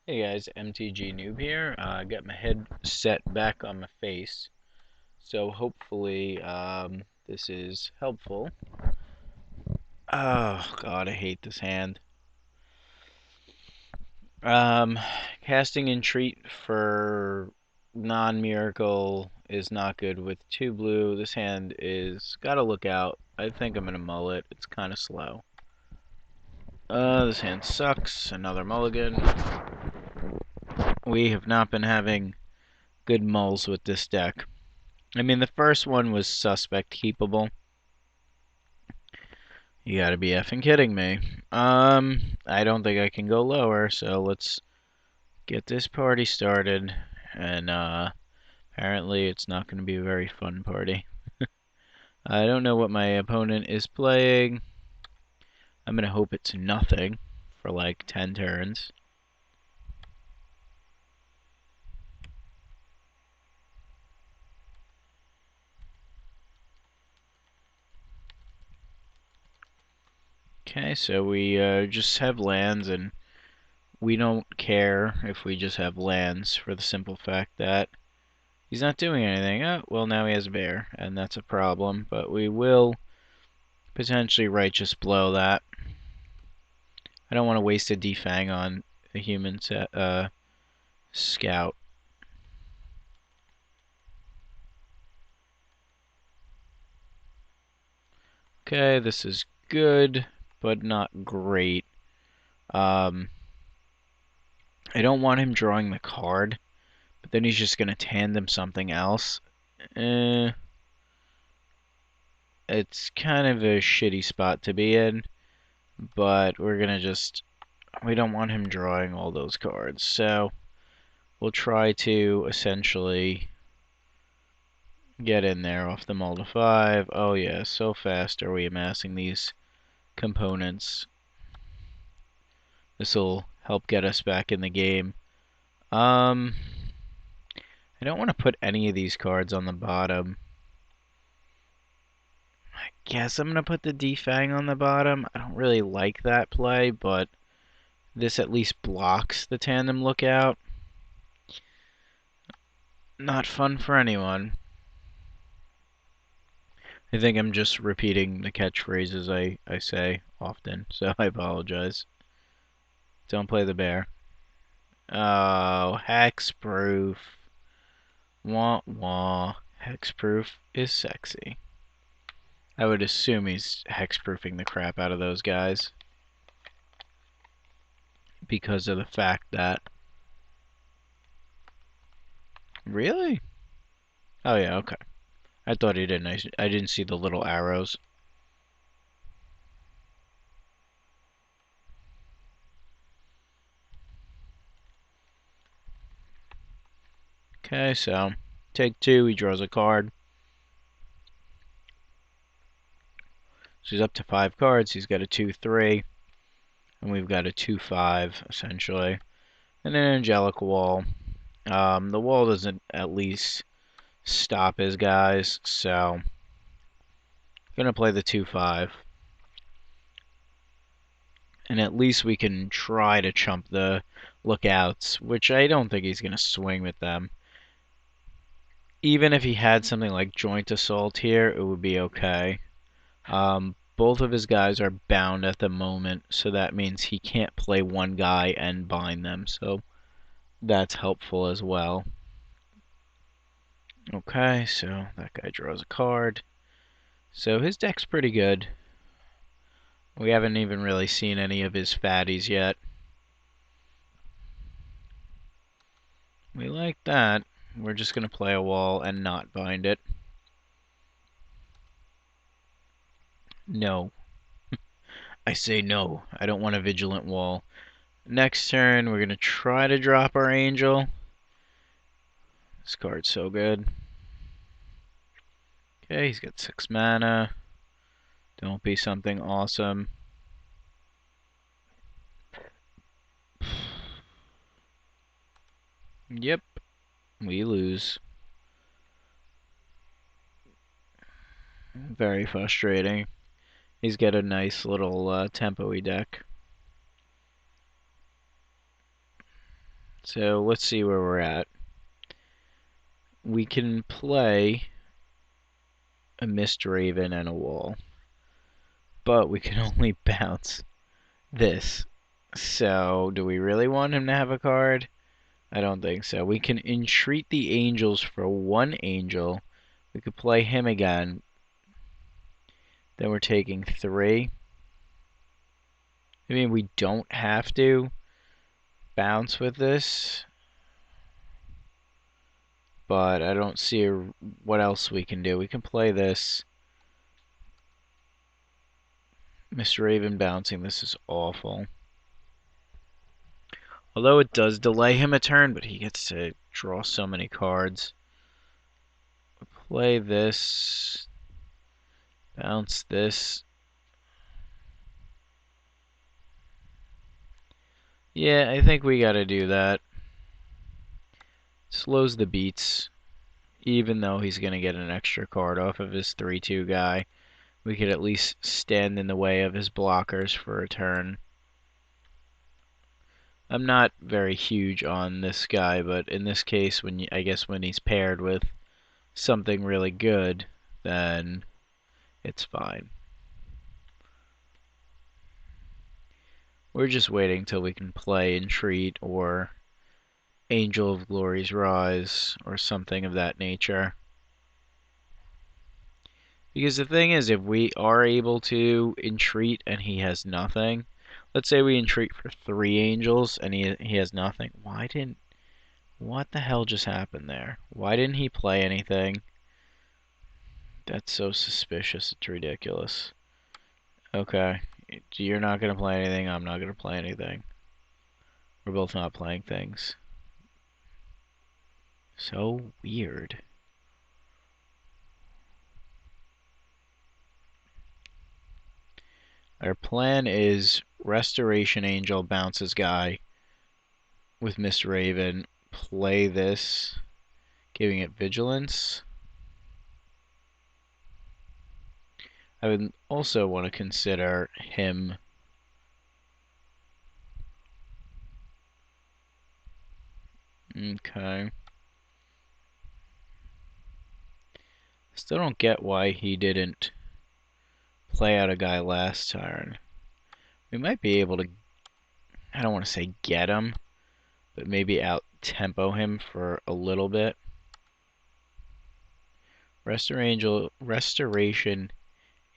Hey guys, themtgnoob here. Got my head set back on my face, so hopefully this is helpful. Oh God, I hate this hand. Um, Casting Entreat for non-miracle is not good with 2 blue. This hand is gotta look out. I think I'm gonna mull it. It's kind of slow. This hand sucks. Another mulligan. We have not been having good mulls with this deck. I mean, the first one was suspect keepable. You gotta be effing kidding me. I don't think I can go lower, so let's get this party started. And, apparently it's not gonna be a very fun party. I don't know what my opponent is playing. I'm gonna hope it's nothing for like 10 turns. Okay, so we just have lands, and we don't care if we just have lands for the simple fact that he's not doing anything. Oh, well, now he has a bear, and that's a problem, but we will potentially righteous blow that. I don't want to waste a defang on a human scout. Okay, this is good, but not great. I don't want him drawing the card, but then he's just going to tandem something else. It's kind of a shitty spot to be in, but we're going to just... We don't want him drawing all those cards, so we'll try to essentially get in there off the mull to 5. Oh yeah, so fast are we amassing these components. This will help get us back in the game. I don't want to put any of these cards on the bottom. I guess I'm going to put the defang on the bottom. I don't really like that play, but this at least blocks the tandem lookout. Not fun for anyone. I think I'm just repeating the catchphrases I say often, so I apologize. Don't play the bear. Oh, hexproof. Wah wah. Hexproof is sexy. I would assume he's hexproofing the crap out of those guys because of the fact that... Really? Oh yeah, okay. I thought he didn't. I didn't see the little arrows. Okay, so take 2. He draws a card. So he's up to 5 cards. He's got a 2-3. And we've got a 2-5, essentially. And an angelic wall. The wall doesn't at least stop his guys, so I'm gonna play the 2-5. And at least we can try to chump the lookouts, which I don't think he's gonna swing with them. Even if he had something like joint assault here, it would be okay. Both of his guys are bound at the moment, so that means he can't play one guy and bind them, so that's helpful as well. Okay, so that guy draws a card. So his deck's pretty good. We haven't even really seen any of his fatties yet. We like that. We're just going to play a wall and not bind it. No. I say no. I don't want a vigilant wall. Next turn, we're going to try to drop our angel. This card's so good. Okay, he's got 6 mana. Don't be something awesome. Yep, we lose. Very frustrating. He's got a nice little tempo-y deck. So let's see where we're at. We can play a Mist Raven and a wall, but we can only bounce this. So do we really want him to have a card? I don't think so. We can entreat the angels for one angel. We could play him again. Then we're taking 3. I mean, we don't have to bounce with this, but I don't see what else we can do. We can play this. Mr. Raven bouncing. This is awful. Although it does delay him a turn, but he gets to draw so many cards. Play this. Bounce this. Yeah, I think we gotta do that. Slows the beats. Even though he's gonna get an extra card off of his 3/2 guy, we could at least stand in the way of his blockers for a turn. I'm not very huge on this guy, but in this case, I guess when he's paired with something really good, then it's fine. We're just waiting till we can play Entreat or Angel of Glory's Rise or something of that nature. Because the thing is, if we are able to entreat and he has nothing, let's say we entreat for 3 angels and he has nothing. What the hell just happened there? Why didn't he play anything? That's so suspicious, it's ridiculous. Okay, you're not gonna play anything, I'm not gonna play anything. We're both not playing things. So weird. Our plan is Restoration Angel bounces guy with Mist Raven. Play this, giving it Vigilance. I would also want to consider him okay. Still don't get why he didn't play out a guy last turn. We might be able to, I don't want to say get him, but maybe out-tempo him for a little bit. Restoration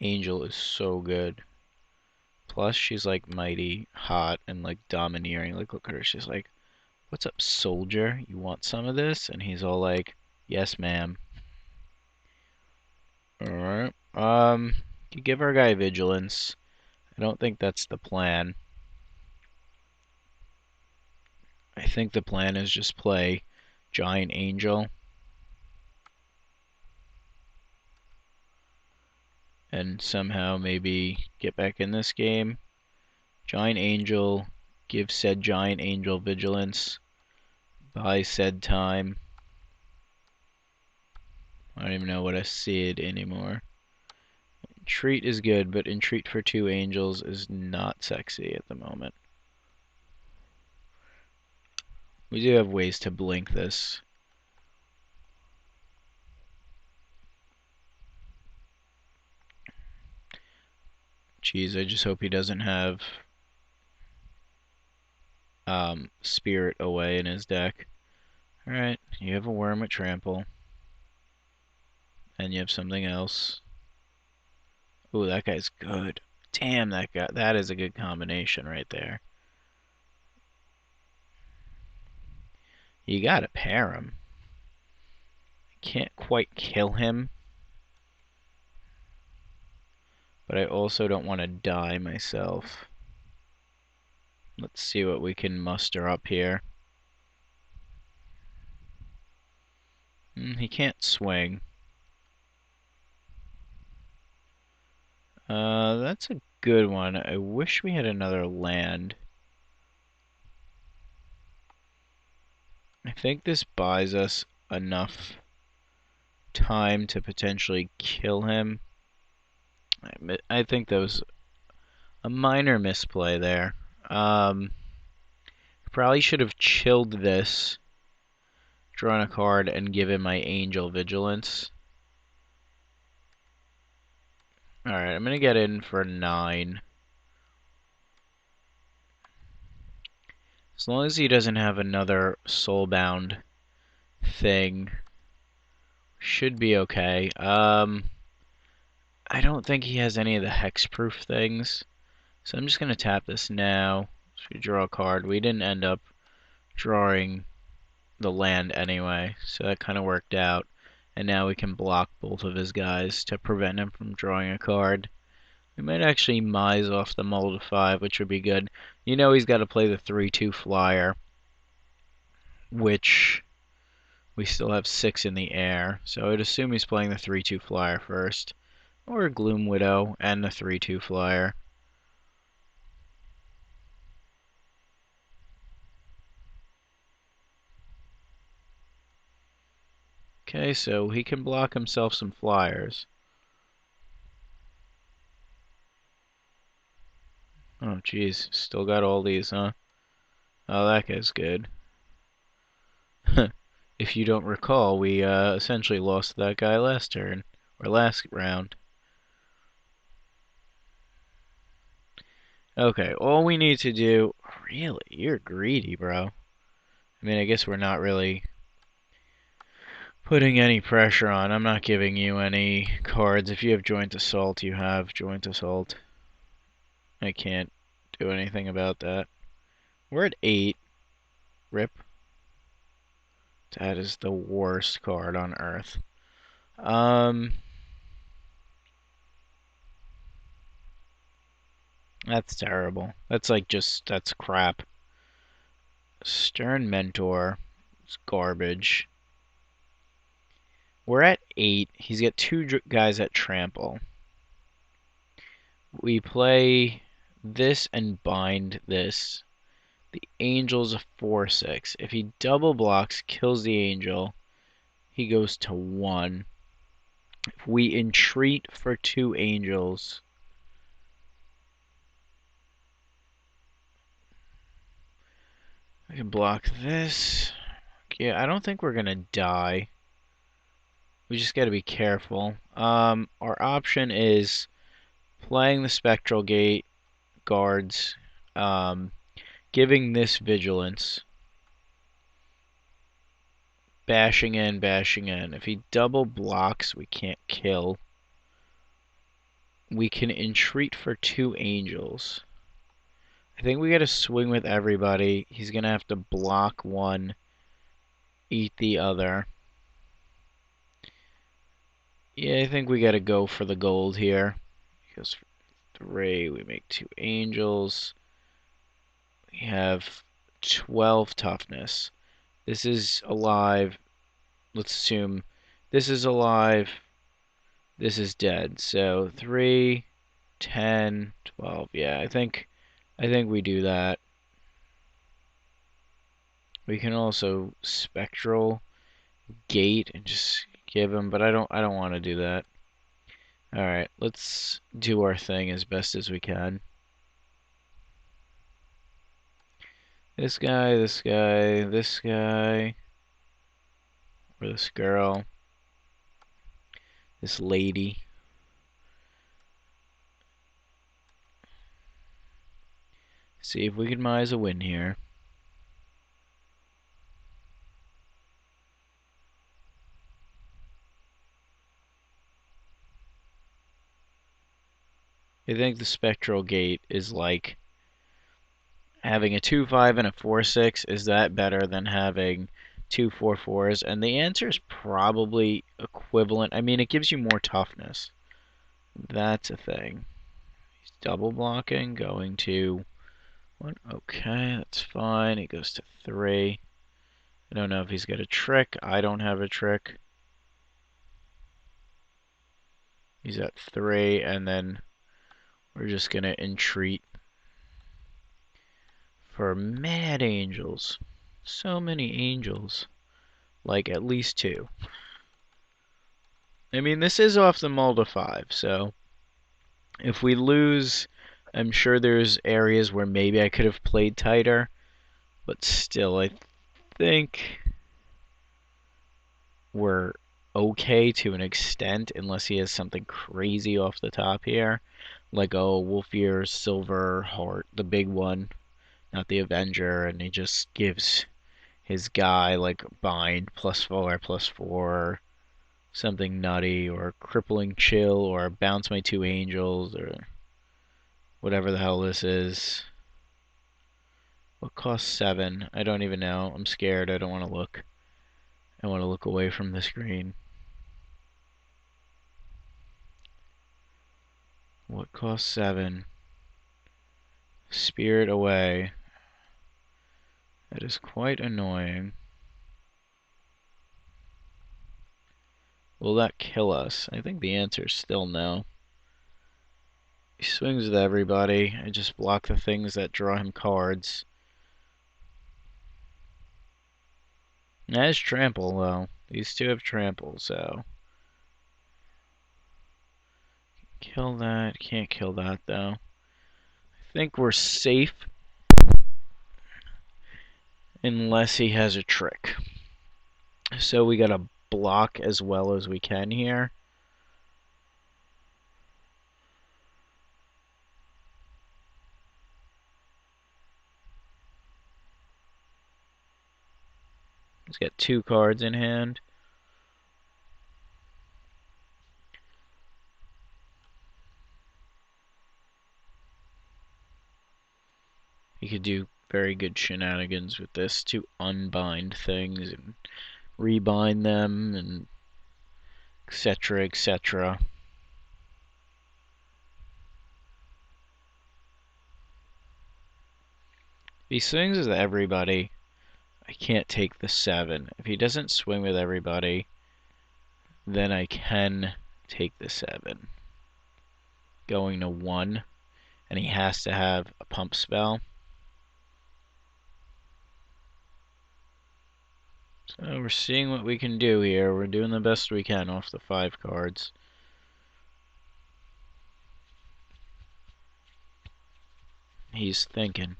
Angel is so good. Plus, she's like mighty hot and like domineering. Like, look at her. She's like, "What's up, soldier? You want some of this?" And he's all like, "Yes, ma'am." All right. You give our guy vigilance. I don't think that's the plan. I think the plan is just play Giant Angel and somehow maybe get back in this game. Giant Angel, give said Giant Angel vigilance, buy said time. I don't even know what a Sid anymore. Entreat is good, but Entreat for 2 angels is not sexy at the moment. We do have ways to blink this. Jeez, I just hope he doesn't have Spirit away in his deck. Alright, you have a Worm at Trample. And you have something else. Ooh, that guy's good. Damn, that is a good combination right there. You gotta pair him. Can't quite kill him. But I also don't want to die myself. Let's see what we can muster up here. He can't swing. That's a good one. I wish we had another land. I think this buys us enough time to potentially kill him. I think that was a minor misplay there. probably should have chilled this, drawn a card, and given my Angel Vigilance. Alright, I'm going to get in for 9. As long as he doesn't have another Soulbound thing, should be okay. I don't think he has any of the hexproof things, so I'm just going to tap this now. So we draw a card. We didn't end up drawing the land anyway, so that kind of worked out. And now we can block both of his guys to prevent him from drawing a card. We might actually Mise off the Mold of 5, which would be good. You know he's got to play the 3/2 flyer, which we still have 6 in the air. So I'd assume he's playing the 3/2 flyer first. Or Gloom Widow and the 3/2 flyer. Okay, so he can block himself some flyers. Oh, jeez. Still got all these, huh? Oh, that guy's good. If you don't recall, we essentially lost that guy last turn. Or last round. Okay, all we need to do... Really? You're greedy, bro. I mean, I guess we're not really putting any pressure on. I'm not giving you any cards. If you have Joint Assault, you have Joint Assault. I can't do anything about that. We're at 8. Rip. That is the worst card on earth. That's terrible. That's like that's crap. Stern Mentor. It's garbage. We're at 8. He's got 2 guys at trample. We play this and bind this. The Angel's a 4/6. If he double blocks, kills the Angel, he goes to 1. If we entreat for 2 Angels, I can block this. Yeah, I don't think we're gonna die. We just gotta be careful. Our option is playing the Spectral Gate guards, giving this Vigilance, bashing in, bashing in. If he double blocks, we can't kill. We can entreat for 2 Angels. I think we gotta swing with everybody. He's gonna have to block one, eat the other. Yeah, I think we gotta go for the gold here. He goes for 3. We make 2 Angels. We have 12 toughness. This is alive. Let's assume this is alive. This is dead. So 3, 10, 12. Yeah, I think we do that. We can also Spectral Gate and just give him, but I don't want to do that. Alright, let's do our thing as best as we can. This guy, this guy, this guy, or this girl, this lady. See if we can Mise a win here. I think the Spectral Gate is like having a 2/5 and a 4/6. Is that better than having 2 4/4s? And the answer is probably equivalent. I mean, it gives you more toughness. That's a thing. He's double blocking, going to 1. Okay, that's fine. He goes to 3. I don't know if he's got a trick. I don't have a trick. He's at 3, and then we're just going to entreat for mad angels. So many angels. Like at least 2. I mean, this is off the Mold of 5, so if we lose, I'm sure there's areas where maybe I could have played tighter. But still, I think we're okay to an extent, unless he has something crazy off the top here. Like, oh, Wolfier's Silver Heart, the big one, not the Avenger, and he just gives his guy, like, bind +4/+4, something nutty, or crippling chill, or bounce my 2 angels, or whatever the hell this is. What costs 7? I don't even know. I'm scared. I don't want to look. I want to look away from the screen. What costs 7? Spirit Away. That is quite annoying. Will that kill us? I think the answer is still no. He swings with everybody. I just block the things that draw him cards. That is trample, though. These two have trample, so. Kill that. Can't kill that, though. I think we're safe. Unless he has a trick. So we gotta block as well as we can here. He's got 2 cards in hand. He could do very good shenanigans with this to unbind things and rebind them and etc. etc. If he swings with everybody, I can't take the 7. If he doesn't swing with everybody, then I can take the 7. Going to 1, and he has to have a pump spell. So we're seeing what we can do here. We're doing the best we can off the 5 cards. He's thinking.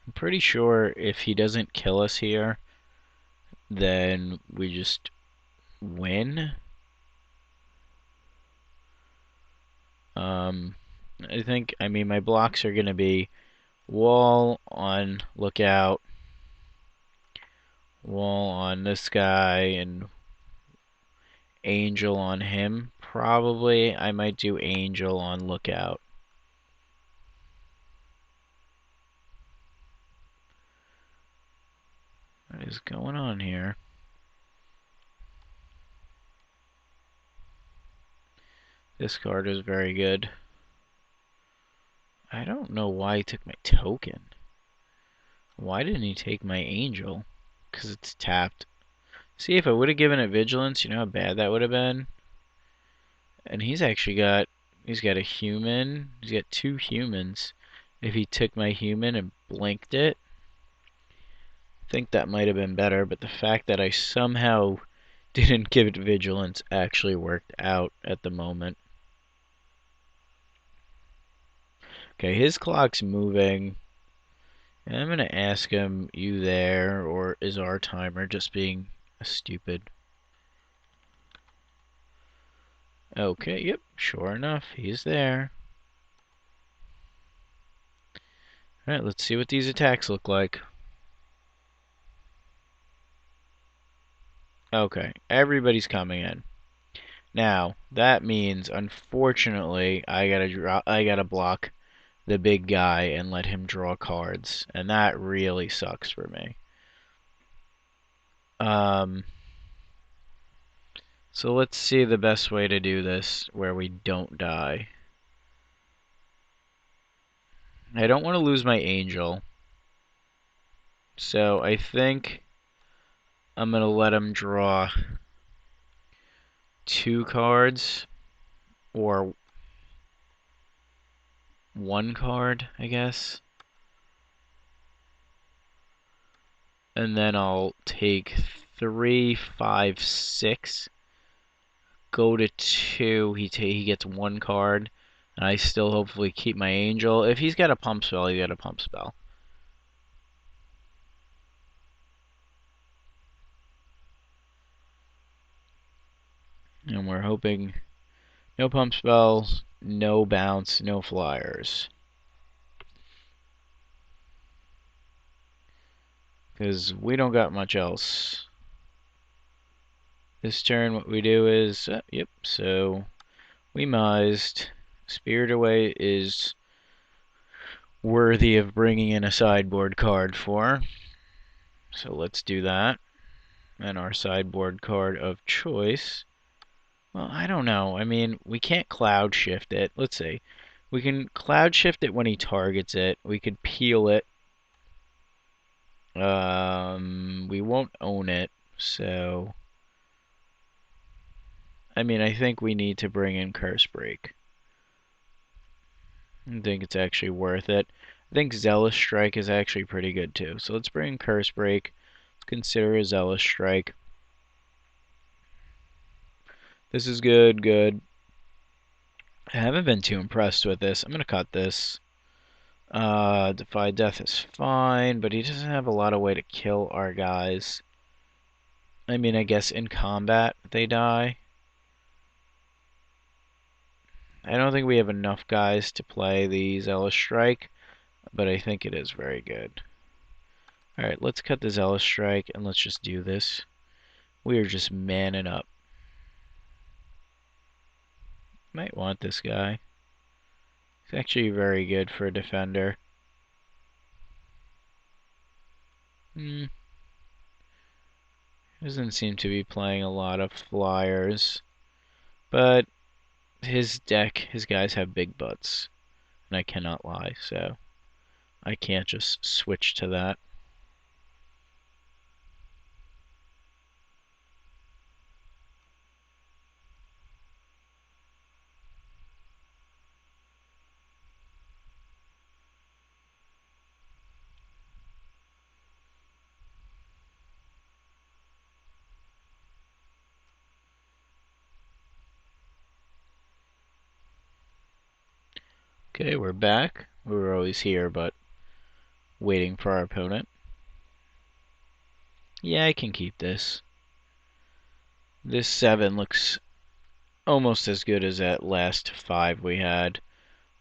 I'm pretty sure if he doesn't kill us here, then we just win. I mean, my blocks are going to be wall on lookout, wall on this guy, and angel on him. Probably I might do angel on lookout. What is going on here? This card is very good. I don't know why he took my token. Why didn't he take my angel? Because it's tapped. See, if I would have given it vigilance, you know how bad that would have been? And he's got a human. He's got 2 humans. If he took my human and blinked it, I think that might have been better. But the fact that I somehow didn't give it vigilance actually worked out at the moment. Okay, his clock's moving. And I'm going to ask him, you there, or is our timer just being stupid? Okay, yep, sure enough, he's there. Alright, let's see what these attacks look like. Okay, everybody's coming in. Now, that means, unfortunately, I gotta block the big guy and let him draw cards, and that really sucks for me. So let's see the best way to do this where we don't die. I don't want to lose my angel, so I think I'm gonna let him draw 2 cards, or 1 card, I guess. And then I'll take 3, 5, 6. Go to 2. He gets 1 card. And I still hopefully keep my angel. If he's got a pump spell, he got a pump spell. And we're hoping no pump spells, no bounce, no flyers. Because we don't got much else. This turn what we do is, yep, so we mised. Spirit Away is worthy of bringing in a sideboard card for. So let's do that. And our sideboard card of choice. Well, I don't know. I mean, we can't cloud shift it. Let's see. We can cloud shift it when he targets it. We could peel it. We won't own it, so I mean, I think we need to bring in Curse Break. I think it's actually worth it. I think Zealous Strike is actually pretty good too. So let's bring in Curse Break. Let's consider a Zealous Strike. This is good, good. I haven't been too impressed with this. I'm going to cut this. Defy Death is fine, but he doesn't have a lot of way to kill our guys. I mean, I guess in combat they die. I don't think we have enough guys to play the Zealous Strike, but I think it is very good. Alright, let's cut the Zealous Strike and let's just do this. We are just manning up. Might want this guy. He's actually very good for a defender. Doesn't seem to be playing a lot of flyers. But his deck, his guys have big butts. And I cannot lie, so I can't just switch to that. Okay, we're back. We were always here, but waiting for our opponent. Yeah, I can keep this. This 7 looks almost as good as that last 5 we had.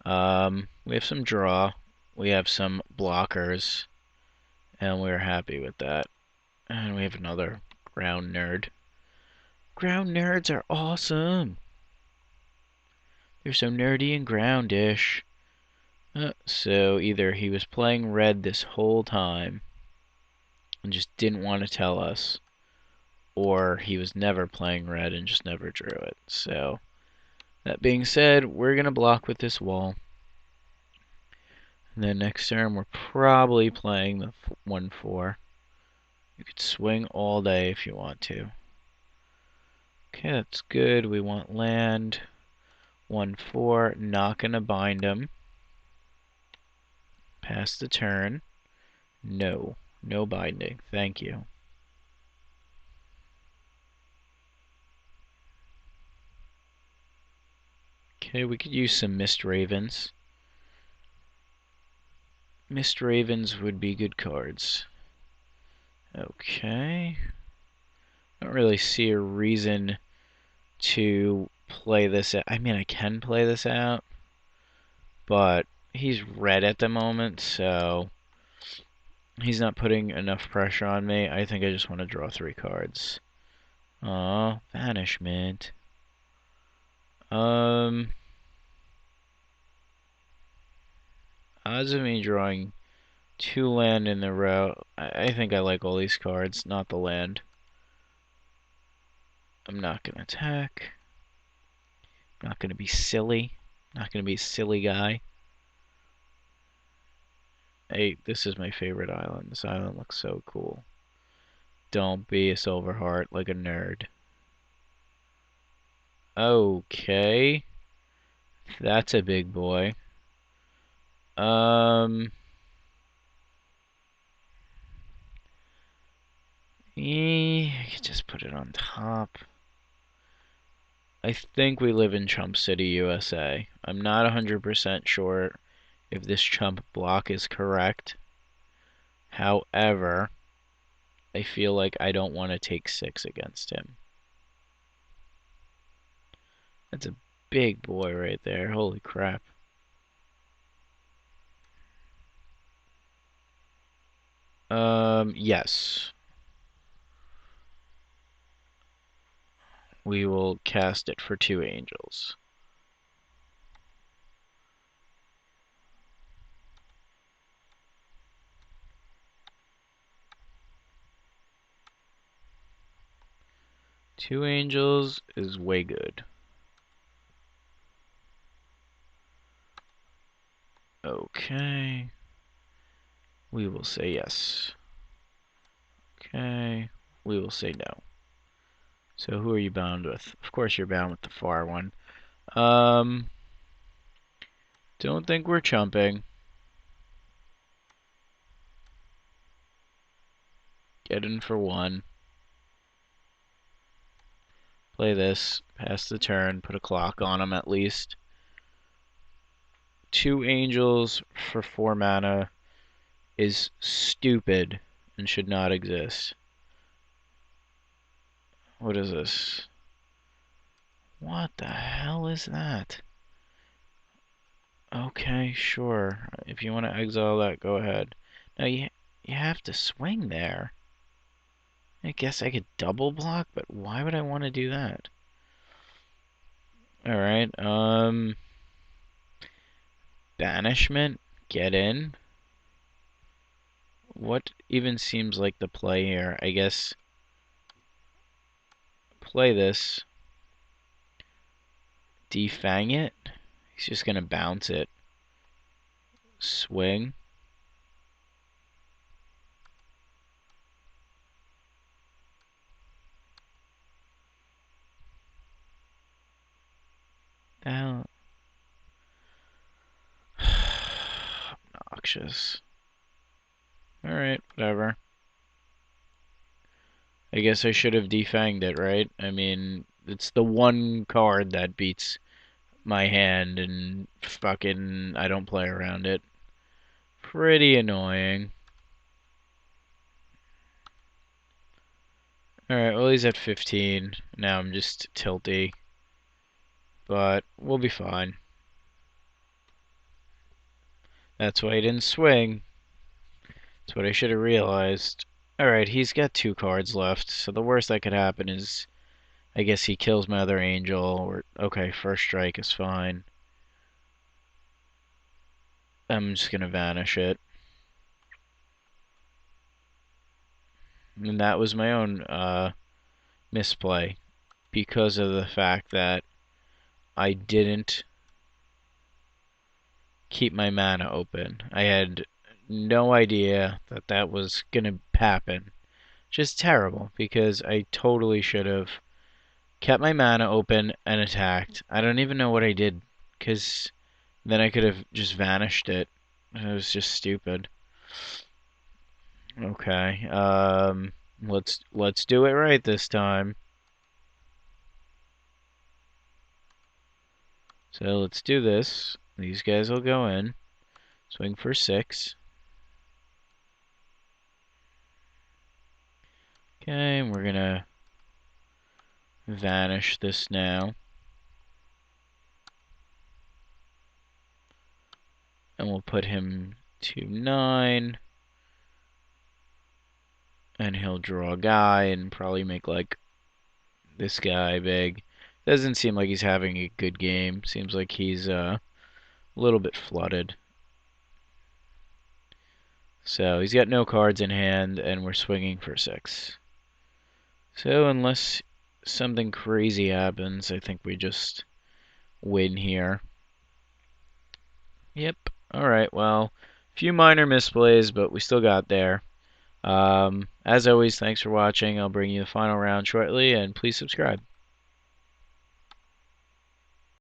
We have some draw. We have some blockers. And we're happy with that. And we have another ground nerd. Ground nerds are awesome! They're so nerdy and groundish. So either he was playing red this whole time and just didn't want to tell us, or he was never playing red and just never drew it. So, that being said, we're going to block with this wall. And then next turn, we're probably playing the 1/4. You could swing all day if you want to. Okay, that's good. We want land. 1/4. Not going to bind him. Pass the turn. No. No binding. Thank you. Okay, we could use some Mist Ravens. Mist Ravens would be good cards. Okay. I don't really see a reason to play this out. I mean, I can play this out, but he's red at the moment, so he's not putting enough pressure on me. I think I just want to draw 3 cards. Aw, Banishment. Odds of me drawing 2 land in a row. I think I like all these cards, not the land. I'm not going to attack. I'm not going to be silly. Not going to be a silly guy. Hey, this is my favorite island. This island looks so cool. Don't be a silver heart like a nerd. Okay. That's a big boy. I could just put it on top. I think we live in Chump City, USA. I'm not 100% sure if this chump block is correct. However, I feel like I don't want to take 6 against him. That's a big boy right there. Holy crap. Yes. We will cast it for 2 angels. Two angels is way good. Okay. We will say yes. Okay. We will say no. So who are you bound with? Of course you're bound with the far one. Don't think we're chumping. Get in for 1. Play this. Pass the turn. Put a clock on him at least. 2 angels for 4 mana is stupid and should not exist. What is this? What the hell is that? Okay, sure. If you want to exile that, go ahead. Now you have to swing there. I guess I could double block, but why would I want to do that? Alright, banishment, get in. What even seems like the play here? I guess play this. Defang it. He's just gonna bounce it. Swing. The hell? Obnoxious. Alright, whatever. I guess I should have defanged it, right? I mean, it's the one card that beats my hand, and fucking I don't play around it. Pretty annoying. Alright, well he's at 15. Now I'm just tilty. But we'll be fine. That's why he didn't swing. That's what I should have realized. Alright, he's got 2 cards left, so the worst that could happen is I guess he kills my other angel, or okay, first strike is fine. I'm just gonna vanish it. And that was my own misplay because of the fact that I didn't keep my mana open. I had no idea that that was gonna happen. Just terrible because I totally should have kept my mana open and attacked. I don't even know what I did because then I could have just vanished it. It was just stupid. Okay, let's do it right this time. So let's do this. These guys will go in. Swing for 6. Okay, and we're gonna vanish this now. And we'll put him to 9. And he'll draw a guy and probably make like this guy big. Doesn't seem like he's having a good game. Seems like he's a little bit flooded. So he's got no cards in hand, and we're swinging for 6. So unless something crazy happens, I think we just win here. Yep. Alright, well, a few minor misplays, but we still got there. As always, thanks for watching. I'll bring you the final round shortly, and please subscribe.